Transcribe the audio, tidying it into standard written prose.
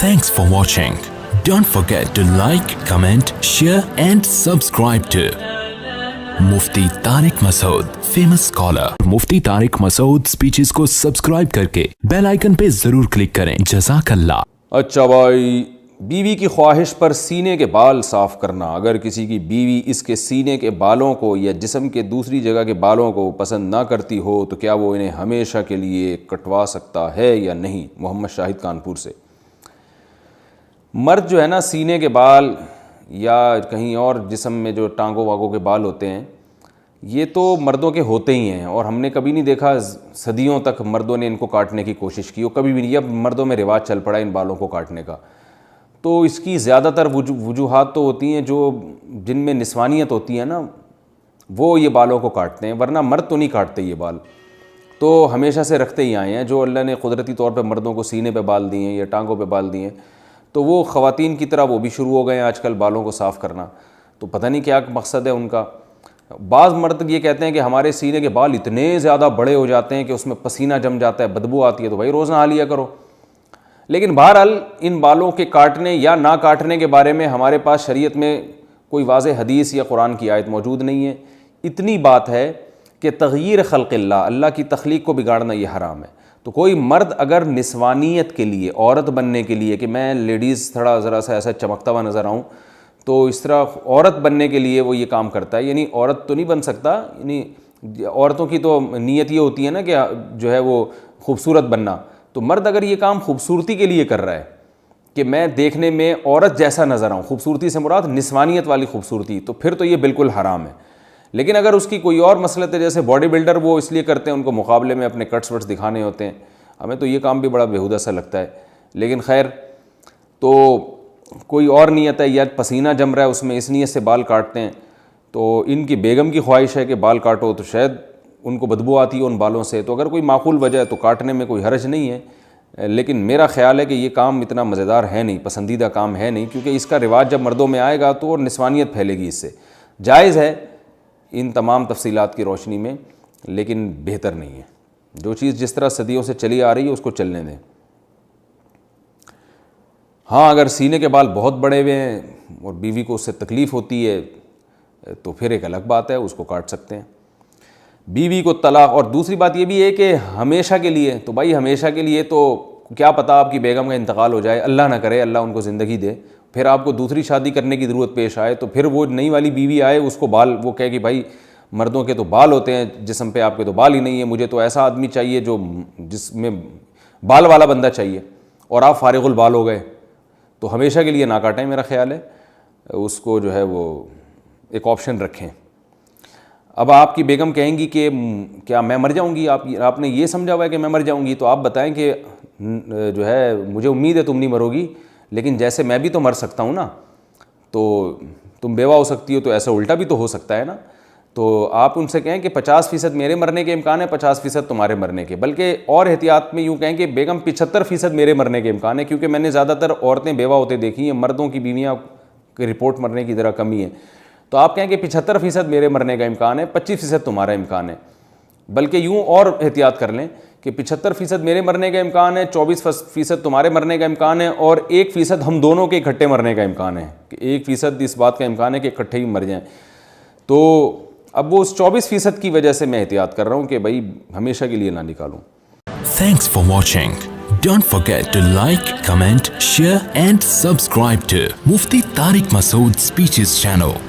Thanks for watching. Don't forget to like, comment, share and subscribe to Mufti Tariq Masood, famous scholar. Mufti Tariq Masood speeches को subscribe करके bell icon पे जरूर click करें. जज़ाकल्लाह. अच्छा भाई, बीवी की ख्वाहिश पर सीने के बाल साफ़ करना. अगर किसी की बीवी इसके सीने के बालों को या जिस्म के दूसरी जगह के बालों को पसंद ना करती हो तो क्या वो इन्हें हमेशा के लिए कटवा सकता है या नहीं? मोहम्मद शाहिद कानपुर से. मर्द जो है ना, सीने के बाल या कहीं और जिस्म में जो टांगों वागों के बाल होते हैं, ये तो मर्दों के होते ही हैं और हमने कभी नहीं देखा सदियों तक मर्दों ने इनको काटने की कोशिश की, और कभी भी नहीं. अब मर्दों में रिवाज चल पड़ा इन बालों को काटने का. तो इसकी ज़्यादातर वजूहात तो होती हैं जो जिनमें निस्वानियत होती है ना, वो ये बालों को काटते हैं, वरना मर्द तो नहीं काटते ये बाल. तो हमेशा से रखते ही आए हैं. जो अल्लाह ने कुदरती तौर पे मर्दों को सीने पे बाल दिए हैं या टांगों पे बाल दिए हैं, तो वो ख़वातीन की तरह वो भी शुरू हो गए हैं आजकल बालों को साफ़ करना. तो पता नहीं क्या मकसद है उनका. बाज़ मर्द ये कहते हैं कि हमारे सीने के बाल इतने ज़्यादा बड़े हो जाते हैं कि उसमें पसीना जम जाता है, बदबू आती है, तो भाई रोज़ नहा लिया करो. लेकिन बहरहाल इन बालों के काटने या ना काटने के बारे में हमारे पास शरीयत में कोई वाज़ेह हदीस या कुरान की आयत मौजूद नहीं है. इतनी बात है कि तग़यीर ख़ल्क़िल्लाह, अल्लाह की तख्लीक को बिगाड़ना ये हराम है. तो कोई मर्द अगर निस्वानियत के लिए, औरत बनने के लिए, कि मैं लेडीज़ थोड़ा ज़रा सा ऐसा चमकता हुआ नज़र आऊँ, तो इस तरह औरत बनने के लिए वो ये काम करता है. यानी औरत तो नहीं बन सकता, यानी औरतों की तो नीयत ये होती है ना कि जो है वो खूबसूरत बनना. तो मर्द अगर ये काम खूबसूरती के लिए कर रहा है कि मैं देखने में औरत जैसा नज़र आऊँ, खूबसूरती से मुराद निस्वानियत वाली खूबसूरती, तो फिर तो ये बिल्कुल हराम है. लेकिन अगर उसकी कोई और मसलत है, जैसे बॉडी बिल्डर वो इसलिए करते हैं, उनको मुकाबले में अपने कट्स वट्स दिखाने होते हैं, हमें तो ये काम भी बड़ा बेहुदा सा लगता है. लेकिन खैर, तो कोई और नीयत है या पसीना जम रहा है उसमें, इस नीयत से बाल काटते हैं. तो इनकी बेगम की ख्वाहिश है कि बाल काटो, तो शायद उनको बदबू आती है उन बालों से. तो अगर कोई माकूल वजह है तो काटने में कोई हर्ज नहीं है. लेकिन मेरा ख़्याल है कि ये काम इतना मज़ेदार है नहीं, पसंदीदा काम है नहीं, क्योंकि इसका रिवाज जब मर्दों में आएगा तो और निस्वानियत फैलेगी इससे. जायज़ है इन तमाम तफसीलात की रोशनी में, लेकिन बेहतर नहीं है. जो चीज़ जिस तरह सदियों से चली आ रही है उसको चलने दें. हाँ, अगर सीने के बाल बहुत बड़े हुए हैं और बीवी को उससे तकलीफ़ होती है तो फिर एक अलग बात है, उसको काट सकते हैं. बीवी को तलाक. और दूसरी बात ये भी है कि हमेशा के लिए, तो भाई हमेशा के लिए तो क्या पता आपकी बेगम का इंतकाल हो जाए, अल्लाह ना करे, अल्लाह उनको ज़िंदगी दे, फिर आपको दूसरी शादी करने की ज़रूरत पेश आए, तो फिर वो नई वाली बीवी आए, उसको बाल, वो कहे कि भाई मर्दों के तो बाल होते हैं जिस्म पे, आपके तो बाल ही नहीं है, मुझे तो ऐसा आदमी चाहिए जो जिसमें बाल वाला बंदा चाहिए, और आप फारिगुल बाल हो गए. तो हमेशा के लिए ना काटें, मेरा ख़्याल है. उसको जो है वो एक ऑप्शन रखें. अब आपकी बेगम कहेंगी कि क्या मैं मर जाऊंगी, आपने ये समझा हुआ है कि मैं मर जाऊंगी, तो आप बताएं कि जो है मुझे उम्मीद है तुम नहीं मरोगी, लेकिन जैसे मैं भी तो मर सकता हूँ ना, तो तुम बेवा हो सकती हो, तो ऐसा उल्टा भी तो हो सकता है ना. तो आप उनसे कहें कि 50% मेरे मरने के इम्कान है, 50% तुम्हारे मरने के. बल्कि और एहतियात में यूँ कहें कि बेगम 75% मेरे मरने के इम्कान है, क्योंकि मैंने ज़्यादातर औरतें बेवा होते देखी हैं, मर्दों की बीवियाँ की रिपोर्ट मरने की ज़रा कमी है. तो आप कहें कि 75% मेरे मरने का इम्कान है, 25% तुम्हारा इम्कान है. बल्कि यूँ और एहतियात कर लें कि 75% मेरे मरने का इम्कान है, 24% तुम्हारे मरने का इम्कान है, और 1% हम दोनों के इकट्ठे मरने का इम्कान है, कि 1% इस बात का इम्कान है कि इकट्ठे ही मर जाएं. तो अब वो उस 24% की वजह से मैं एहतियात कर रहा हूँ कि भाई हमेशा के लिए ना निकालूँ. Thanks for watching. Don't forget to like, comment, share and subscribe to Mufti Tariq Masood Speeches channel.